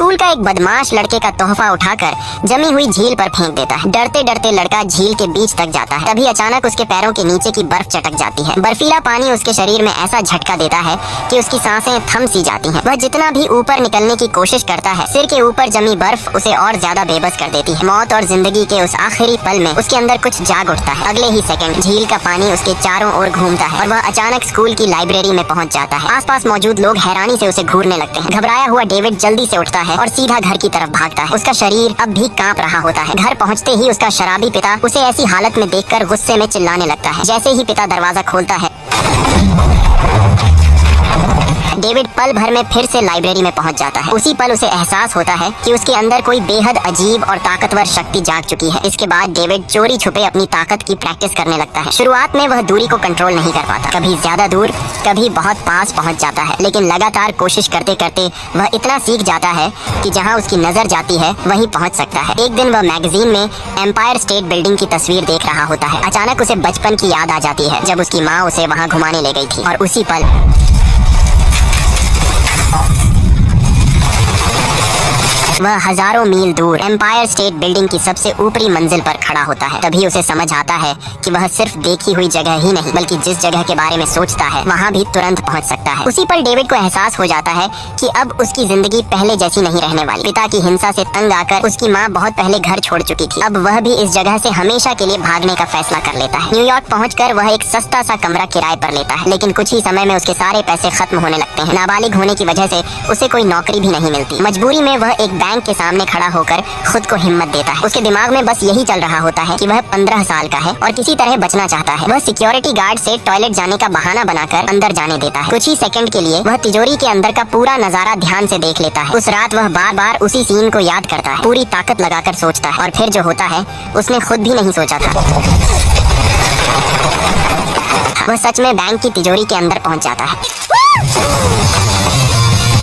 School का एक बदमाश लड़के का तोहफा उठाकर जमी हुई झील पर फेंक देता है। डरते डरते लड़का झील के बीच तक जाता है। तभी अचानक उसके पैरों के नीचे की बर्फ चटक जाती है। बर्फीला पानी उसके शरीर में ऐसा झटका देता है कि उसकी सांसें थम सी जाती हैं। वह जितना भी ऊपर निकलने की कोशिश करता है, सिर के ऊपर जमी बर्फ उसे और ज्यादा बेबस कर देती है। मौत और जिंदगी के उस आखिरी पल में उसके अंदर कुछ जाग उठता है। अगले ही सेकंड झील का पानी उसके चारों ओर घूमता है और वह अचानक स्कूल की लाइब्रेरी में पहुंच जाता है। आसपास मौजूद लोग हैरानी से उसे घूरने लगते हैं। घबराया हुआ डेविड जल्दी से उठता है और सीधा घर की तरफ भागता है। उसका शरीर अब भी कांप रहा होता है। घर पहुंचते ही उसका शराबी पिता उसे ऐसी हालत में देखकर गुस्से में चिल्लाने लगता है। जैसे ही पिता दरवाजा खोलता है, डेविड पल भर में फिर से लाइब्रेरी में पहुंच जाता है। उसी पल उसे एहसास होता है कि उसके अंदर कोई बेहद अजीब और ताकतवर शक्ति जाग चुकी है। इसके बाद डेविड चोरी छुपे अपनी ताकत की प्रैक्टिस करने लगता है। शुरुआत में वह दूरी को कंट्रोल नहीं कर पाता, कभी ज्यादा दूर, कभी बहुत पास पहुंच जाता है, लेकिन लगातार कोशिश करते करते वह इतना सीख जाता है कि जहां उसकी नजर जाती है वहीं पहुंच सकता है। एक दिन वह मैगजीन में एम्पायर स्टेट बिल्डिंग की तस्वीर देख रहा होता है। अचानक उसे बचपन की याद आ जाती है जब उसकी माँ उसे वहाँ घुमाने ले गई थी, और उसी पल वह हजारों मील दूर एम्पायर स्टेट बिल्डिंग की सबसे ऊपरी मंजिल पर खड़ा होता है। तभी उसे समझ आता है कि वह सिर्फ देखी हुई जगह ही नहीं, बल्कि जिस जगह के बारे में सोचता है वहाँ भी तुरंत पहुँच सकता है। उसी पल डेविड को एहसास हो जाता है कि अब उसकी जिंदगी पहले जैसी नहीं रहने वाली। पिता की हिंसा से तंग आकर उसकी माँ बहुत पहले घर छोड़ चुकी थी। अब वह भी इस जगह से हमेशा के लिए भागने का फैसला कर लेता है। न्यूयॉर्क पहुंचकर वह एक सस्ता सा कमरा किराए पर लेता है, लेकिन कुछ ही समय में उसके सारे पैसे खत्म होने लगते हैं। नाबालिग होने की वजह से उसे कोई नौकरी भी नहीं मिलती। मजबूरी में वह एक बैंक के सामने खड़ा होकर खुद को हिम्मत देता है। उसके दिमाग में बस यही चल रहा होता है कि वह 15 साल का है और किसी तरह बचना चाहता है। वह सिक्योरिटी गार्ड से टॉयलेट जाने का बहाना बनाकर अंदर जाने देता है। कुछ ही सेकंड के लिए वह तिजोरी के अंदर का पूरा नजारा ध्यान से देख लेता है। उस रात वह बार बार उसी सीन को याद करता है, पूरी ताकत लगाकर सोचता है, और फिर जो होता है उसने खुद भी नहीं सोचा था। वह सच में बैंक की तिजोरी के अंदर पहुंच जाता है।